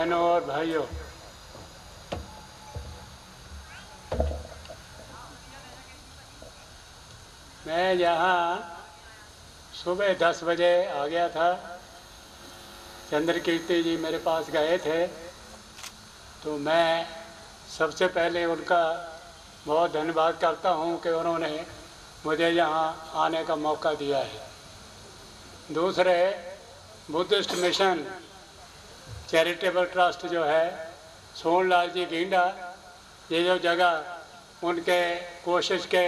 बहनों और भाइयों, मैं यहाँ सुबह 10 बजे आ गया था। चंद्रकीर्ति जी मेरे पास गए थे, तो मैं सबसे पहले उनका बहुत धन्यवाद करता हूँ कि उन्होंने मुझे यहाँ आने का मौका दिया है। दूसरे, बुद्धिस्ट मिशन चैरिटेबल ट्रस्ट जो है, सोनलाल जी गींडा, ये जो जगह उनके कोशिश के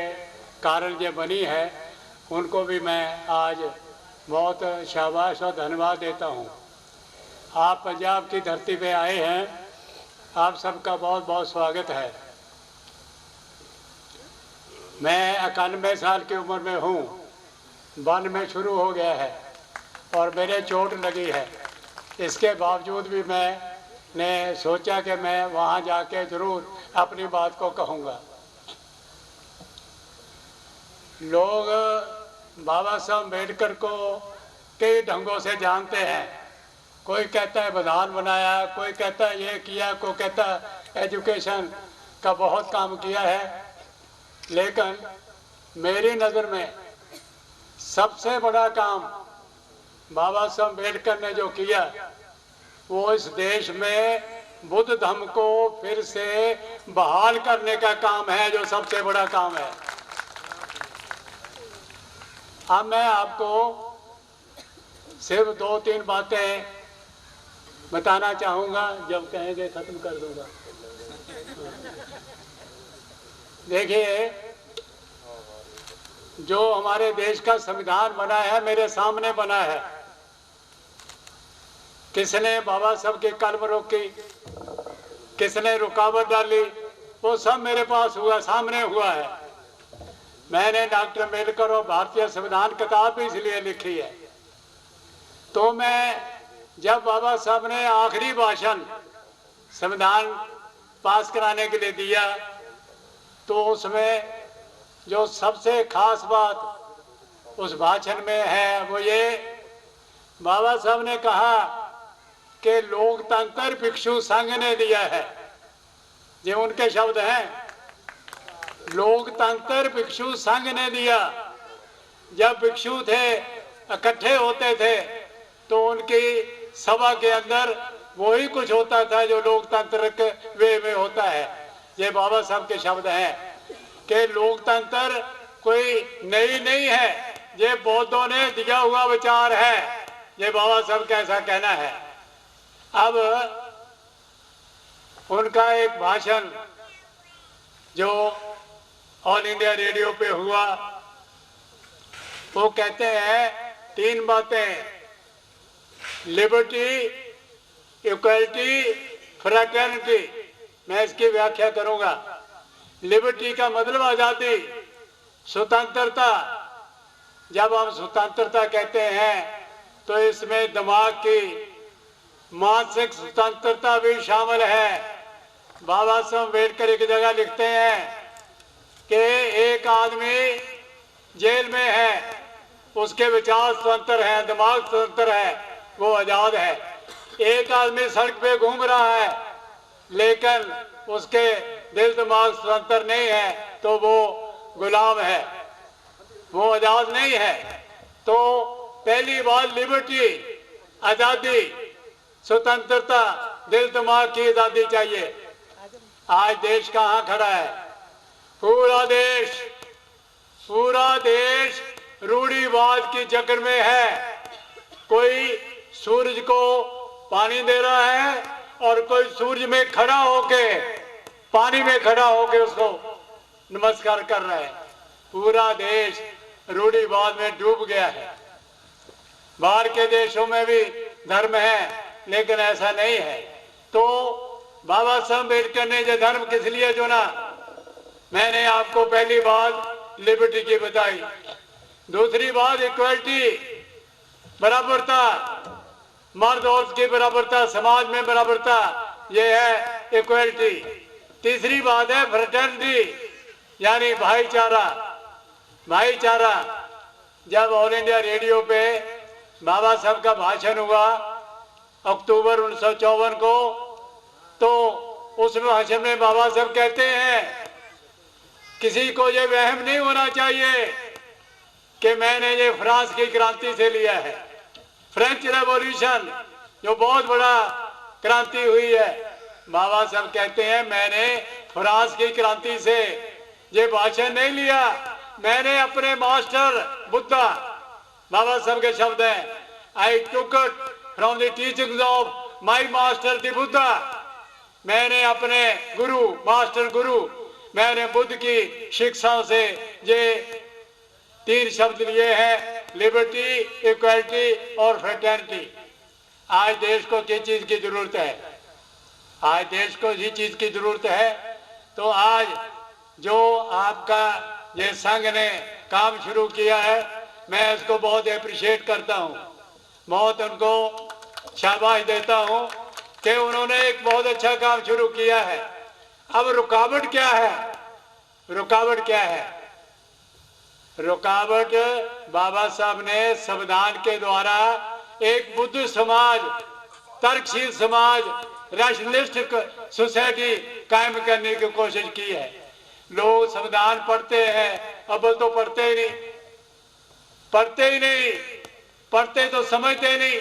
कारण ये बनी है, उनको भी मैं आज बहुत शाबाश और धन्यवाद देता हूँ। आप पंजाब की धरती पे आए हैं, आप सबका बहुत बहुत स्वागत है। मैं 91 साल की उम्र में हूँ, वन में शुरू हो गया है और मेरे चोट लगी है। इसके बावजूद भी मैंने सोचा कि मैं वहाँ जाके ज़रूर अपनी बात को कहूँगा। लोग बाबा साहब अम्बेडकर को कई ढंगों से जानते हैं। कोई कहता है बधान बनाया, कोई कहता है ये किया, कोई कहता है एजुकेशन का बहुत काम किया है। लेकिन मेरी नज़र में सबसे बड़ा काम बाबा साहब अम्बेडकर ने जो किया, वो इस देश में बुद्ध धर्म को फिर से बहाल करने का काम है, जो सबसे बड़ा काम है। अब मैं आपको सिर्फ 2-3 बातें बताना चाहूँगा, जब कहेंगे ख़त्म कर दूँगा। देखिए, जो हमारे देश का संविधान बना है, मेरे सामने बना है। किसने बाबा साहब की कलम रोकी, किसने रुकावट डाली, वो सब मेरे पास हुआ, सामने हुआ है। मैंने डॉक्टर अम्बेडकर और भारतीय संविधान किताब भी इसलिए लिखी है। तो मैं जब बाबा साहब ने आखिरी भाषण संविधान पास कराने के लिए दिया, तो उसमें जो सबसे खास बात उस भाषण में है, वो ये, बाबा साहब ने कहा कि लोकतंत्र भिक्षु संघ ने दिया है। ये उनके शब्द हैं, लोकतंत्र भिक्षु संघ ने दिया। जब भिक्षु थे, इकट्ठे होते थे, तो उनकी सभा के अंदर वही कुछ होता था जो लोकतंत्र के वे में होता है। ये बाबा साहब के शब्द हैं कि लोकतंत्र कोई नई नहीं है, ये बौद्धों ने दिया हुआ विचार है। ये बाबा साहब का ऐसा कहना है। अब उनका एक भाषण जो ऑल इंडिया रेडियो पे हुआ, वो कहते हैं 3 बातें, लिबर्टी, इक्वलिटी, फ्रेटर्निटी। मैं इसकी व्याख्या करूंगा। लिबर्टी का मतलब आज़ादी, स्वतंत्रता। जब हम स्वतंत्रता कहते हैं तो इसमें दिमाग की मानसिक स्वतंत्रता भी शामिल है। बाबा साहब अम्बेडकर एक जगह लिखते हैं कि एक आदमी जेल में है, उसके विचार स्वतंत्र हैं, दिमाग स्वतंत्र है, वो आज़ाद है। एक आदमी सड़क पे घूम रहा है, लेकिन उसके दिल दिमाग स्वतंत्र नहीं है, तो वो गुलाम है, वो आज़ाद नहीं है। तो पहली बात लिबर्टी, आज़ादी, स्वतंत्रता, दिल दिमाग की आज़ादी चाहिए। आज देश कहाँ खड़ा है? पूरा देश रूढ़िवाद की चक्कर में है। कोई सूरज को पानी दे रहा है और कोई सूरज में खड़ा होके, पानी में खड़ा होके उसको नमस्कार कर रहा है। पूरा देश रूढ़िवाद में डूब गया है। बाहर के देशों में भी धर्म है, लेकिन ऐसा नहीं है। तो बाबा साहब अम्बेडकर ने जो धर्म किस लिए चुना, मैंने आपको पहली बात लिबर्टी की बताई। दूसरी बात इक्वलिटी, बराबरता, मर्द औरत की बराबरता, समाज में बराबरता, ये है इक्वलिटी। तीसरी बात है फ्रेटर्निटी, यानी भाईचारा। भाईचारा, जब ऑल इंडिया रेडियो पे बाबा साहब का भाषण हुआ अक्टूबर 1954 को, तो उस भाषण में बाबा साहब कहते हैं किसी को ये वहम नहीं होना चाहिए कि मैंने ये फ्रांस की क्रांति से लिया है। फ्रेंच रेवोल्यूशन जो बहुत बड़ा क्रांति हुई है, बाबा साहब कहते हैं मैंने फ्रांस की क्रांति से ये भाषण नहीं लिया, मैंने अपने मास्टर बुद्धा, बाबा साहब के शब्द हैं, I took it from the teachings of my master the Buddha. मैंने अपने गुरु, मास्टर गुरु, मैंने बुद्ध की शिक्षाओं से ये 3 शब्द लिए हैं, लिबर्टी, इक्वालिटी और फ्रेटर्निटी। आज देश को किस चीज की जरूरत है? आज देश को इसी चीज की जरूरत है। तो आज जो आपका ये संघ ने काम शुरू किया है, मैं इसको बहुत अप्रिशिएट करता हूँ, बहुत उनको शाबाश देता हूँ कि उन्होंने एक बहुत अच्छा काम शुरू किया है। अब रुकावट क्या है? रुकावट क्या है? रुकावट बाबा साहब ने संविधान के द्वारा एक बुद्ध समाज, तर्कशील समाज, रैशनलिस्टिक सोसाइटी कायम करने की कोशिश की है। लोग संविधान पढ़ते हैं, अब तो पढ़ते ही नहीं, पढ़ते ही नहीं, पढ़ते तो समझते नहीं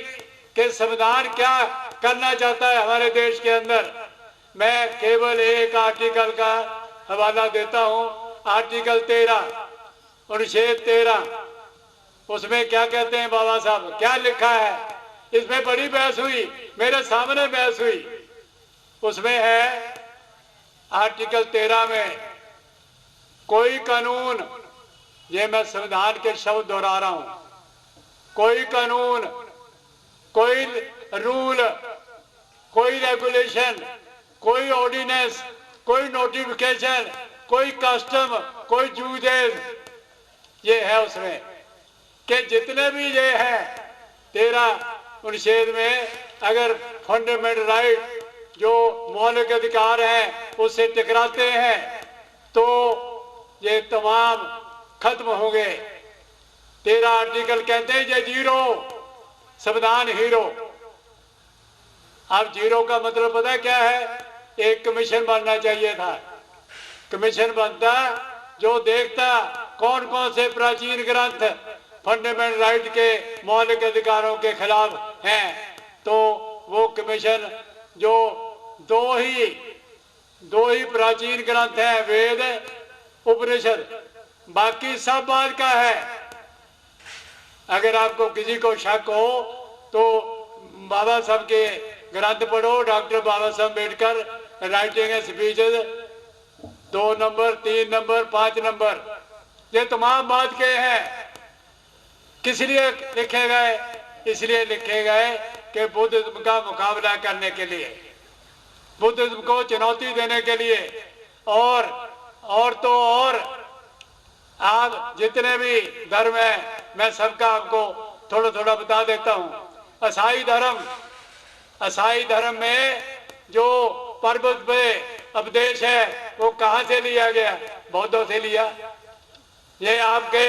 कि संविधान क्या करना चाहता है हमारे देश के अंदर। मैं केवल एक आर्टिकल का हवाला देता हूं, आर्टिकल 13, अनुच्छेद 13। उसमें क्या कहते हैं बाबा साहब, क्या लिखा है? इसमें बड़ी बहस हुई, मेरे सामने बहस हुई। उसमें है आर्टिकल 13 में कोई कानून, ये मैं संविधान के शब्द दोहरा रहा हूं, कोई कानून, कोई रूल, कोई रेगुलेशन, कोई ऑर्डिनेंस, कोई नोटिफिकेशन, कोई कस्टम, कोई जूजेस, ये है उसमें कि जितने भी ये है 13 अनुच्छेद में, अगर फंडामेंटल राइट जो मौलिक अधिकार है उससे टकराते हैं तो ये तमाम खत्म होंगे। 13 आर्टिकल कहते हैं ये जीरो, संविधान हीरो। अब जीरो का मतलब पता है क्या है? एक कमीशन बनना चाहिए था, कमीशन बनता जो देखता कौन कौन से प्राचीन ग्रंथ फंडामेंटल राइट के मौलिक अधिकारों के खिलाफ हैं, तो वो कमीशन जो दो ही प्राचीन ग्रंथ हैं, वेद, उपनिषद, बाकी सब बाद का है। अगर आपको किसी को शक हो तो बाबा साहब के ग्रंथ पढ़ो, doctor Baba Saheb Ambedkar writing and speeches 2 number, 3 number, 5 number, ये तमाम बात के हैं। किस लिए लिखे गए? इसलिए लिखे गए कि बुद्धिज्म का मुकाबला करने के लिए, बुद्धिज्म को चुनौती देने के लिए। और तो और आप जितने भी धर्म है, मैं सबका आपको थोड़ा थोड़ा बता देता हूँ। ईसाई धर्म में जो पर्वत पे उपदेश है वो कहाँ से लिया गया? बौद्धों से लिया। ये आपके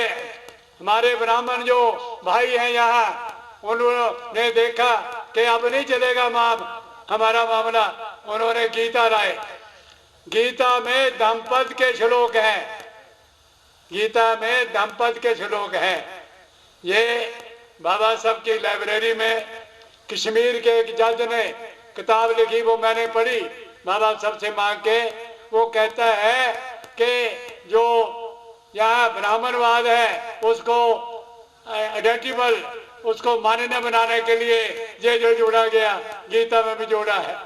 हमारे ब्राह्मण जो भाई हैं यहाँ, उन्होंने देखा कि अब नहीं चलेगा हमारा मामला, उन्होंने गीता लाए। गीता में धम्मपद के श्लोक हैं, गीता में धम्मपद के श्लोक हैं। ये बाबा साहब की लाइब्रेरी में कश्मीर के एक जज ने किताब लिखी, वो मैंने पढ़ी बाबा साहब से मांग के। वो कहता है कि जो यहाँ ब्राह्मणवाद है उसको आइडेंटिबल, उसको मान्य बनाने के लिए ये जो जोड़ा गया गीता में भी जोड़ा है।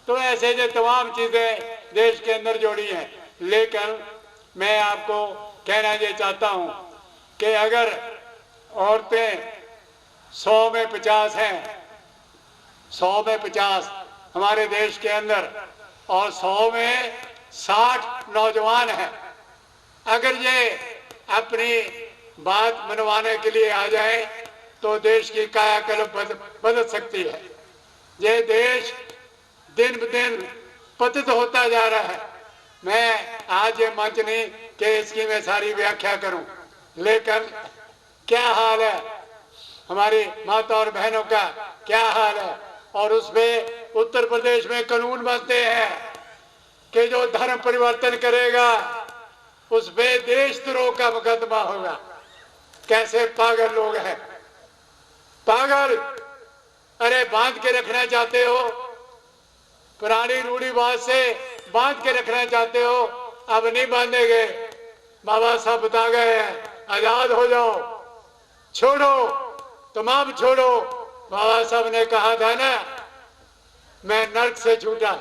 तो ऐसे जो तमाम चीजें देश के अंदर जोड़ी हैं। लेकिन मैं आपको कहना ये चाहता हूँ कि अगर औरतें 100 में 50 हैं, 100 में 50 हमारे देश के अंदर, और 100 में 60 नौजवान हैं, अगर ये अपनी बात मनवाने के लिए आ जाए तो देश की कायाकल्प बदल सकती है। ये देश दिन ब दिन पतित होता जा रहा है। मैं आज ये मंच नहीं कि इसकी मैं सारी व्याख्या करूं, लेकिन क्या हाल है हमारी माता और बहनों का, क्या हाल है, और उसमें उत्तर प्रदेश में कानून बनते हैं कि जो धर्म परिवर्तन करेगा उस पे देशद्रोह का मुकदमा होगा। कैसे पागल लोग हैं, पागल। अरे बांध के रखना चाहते हो, पुरानी रूढ़िवाद से बांध के रखना चाहते हो, अब नहीं बांधेंगे। बाबा साहब बता गए हैं, आजाद हो जाओ, छोड़ो, तुम अब छोड़ो। बाबा साहब ने कहा था ना, मैं नर्क से छूटा,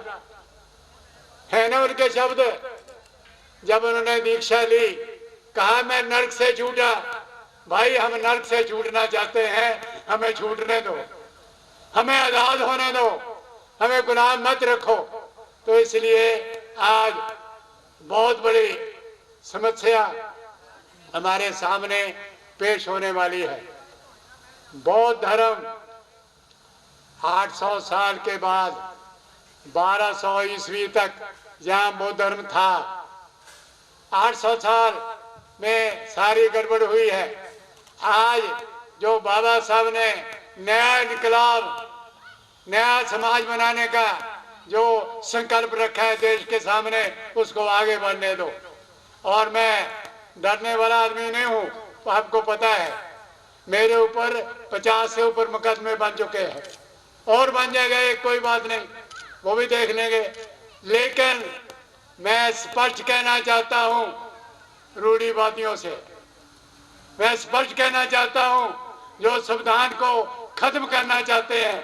है ना उनके शब्द। जब उन्होंने दीक्षा ली, कहा मैं नर्क से छूटा। भाई हम नर्क से छूटना चाहते हैं, हमें छूटने दो, हमें आजाद होने दो, हमें गुलाम मत रखो। तो इसलिए आज बहुत बड़ी समस्या हमारे सामने पेश होने वाली है। बौद्ध धर्म 800 साल के बाद 1200 ईस्वी तक जहाँ बौद्ध धर्म था, 800 साल में सारी गड़बड़ हुई है। आज जो बाबा साहब ने नया इनकलाब, नया समाज बनाने का जो संकल्प रखा है देश के सामने, उसको आगे बढ़ने दो। और मैं डरने वाला आदमी नहीं हूँ, तो आपको पता है मेरे ऊपर 50 से ऊपर मुकदमे बन चुके हैं, और बन जाएगा, कोई बात नहीं, वो भी देख लेंगे। लेकिन मैं स्पष्ट कहना चाहता हूँ रूढ़िवादियों से, मैं स्पष्ट कहना चाहता हूँ जो संविधान को खत्म करना चाहते हैं,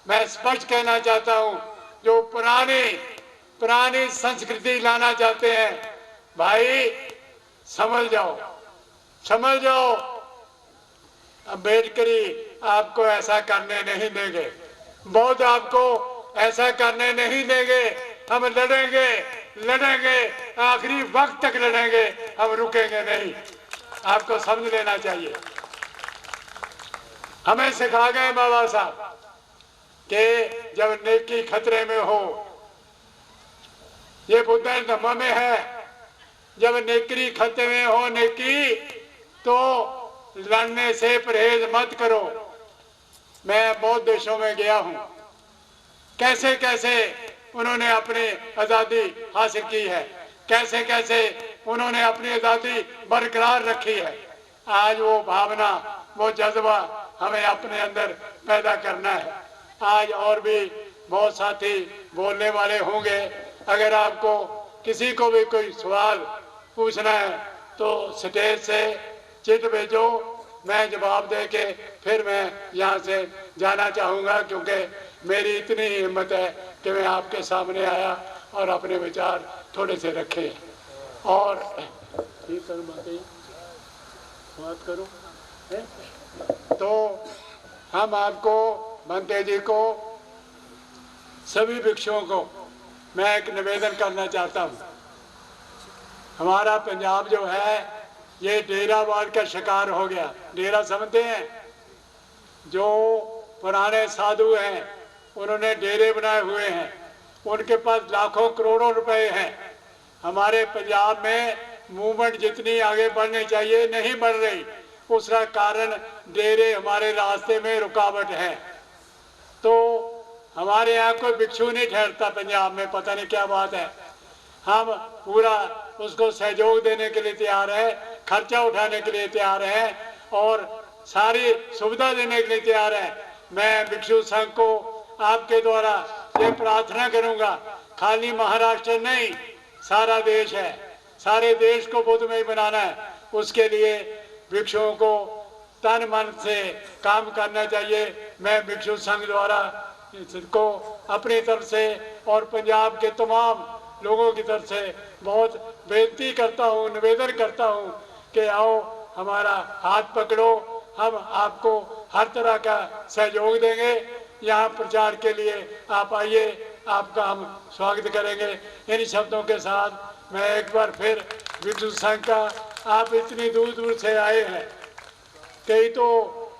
मैं स्पष्ट कहना चाहता हूँ जो पुरानी संस्कृति लाना चाहते हैं, भाई समझ जाओ, समझ जाओ। अम्बेडकरी आपको ऐसा करने नहीं देंगे, बौद्ध आपको ऐसा करने नहीं देंगे। हम लड़ेंगे, लड़ेंगे, आखिरी वक्त तक लड़ेंगे, हम रुकेंगे नहीं। आपको समझ लेना चाहिए। हमें सिखा गए बाबा साहब कि जब नेकी खतरे में हो, ये बुद्ध धम्म में है, जब नेकी खतरे में हो, नेकी, तो लड़ने से परहेज मत करो। मैं बहुत देशों में गया हूं, कैसे कैसे उन्होंने अपनी आजादी हासिल की है, कैसे कैसे उन्होंने अपनी आजादी बरकरार रखी है। आज वो भावना, वो जज्बा हमें अपने अंदर पैदा करना है। आज और भी बहुत साथी बोलने वाले होंगे, अगर आपको किसी को भी कोई सवाल पूछना है तो स्टेज से चिट भेजो, मैं जवाब दे के फिर मैं यहाँ से जाना चाहूँगा, क्योंकि मेरी इतनी हिम्मत है कि मैं आपके सामने आया और अपने विचार थोड़े से रखे। और ठीक करूँ, बात करूँ तो हम आपको, भंते जी को, सभी भिक्षुओं को मैं एक निवेदन करना चाहता हूँ। हमारा पंजाब जो है ये डेरावाद का शिकार हो गया। डेरा समझते हैं, जो पुराने साधु हैं उन्होंने डेरे बनाए हुए हैं, उनके पास लाखों करोड़ों रुपए हैं। हमारे पंजाब में मूवमेंट जितनी आगे बढ़नी चाहिए नहीं बढ़ रही, उसका कारण डेरे हमारे रास्ते में रुकावट है। तो हमारे यहाँ कोई भिक्षु नहीं ठहरता पंजाब में, पता नहीं क्या बात है। हम पूरा उसको सहयोग देने के लिए तैयार है, खर्चा उठाने के लिए तैयार है और सारी सुविधा देने के लिए तैयार है। मैं भिक्षु संघ को आपके द्वारा ये प्रार्थना करूंगा, खाली महाराष्ट्र नहीं, सारा देश है, सारे देश को बुद्धमय बनाना है। उसके लिए भिक्षुओं को तन मन से काम करना चाहिए। मैं भिक्षु संघ द्वारा इसको अपनी तरफ से और पंजाब के तमाम लोगों की तरफ से बहुत बेनती करता हूँ, निवेदन करता हूँ कि आओ हमारा हाथ पकड़ो, हम आपको हर तरह का सहयोग देंगे। यहाँ प्रचार के लिए आप आइए, आपका हम स्वागत करेंगे। इन शब्दों के साथ मैं एक बार फिर भिक्षु संघ का, आप इतनी दूर दूर से आए हैं। कई तो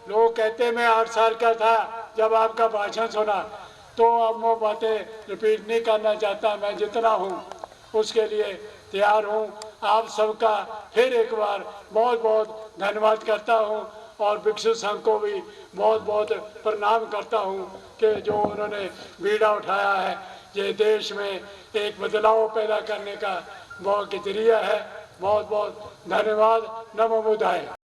लोग कहते मैं 8 साल का था जब आपका भाषण सुना, तो अब वो बातें रिपीट नहीं करना चाहता। मैं जितना हूँ उसके लिए तैयार हूँ। आप सबका फिर एक बार बहुत बहुत धन्यवाद करता हूँ और भिक्षु संघ को भी बहुत बहुत प्रणाम करता हूँ कि जो उन्होंने बीड़ा उठाया है। ये देश में एक बदलाव पैदा करने का बहुत जरिया है। बहुत बहुत धन्यवाद। नमो बुद्धाय।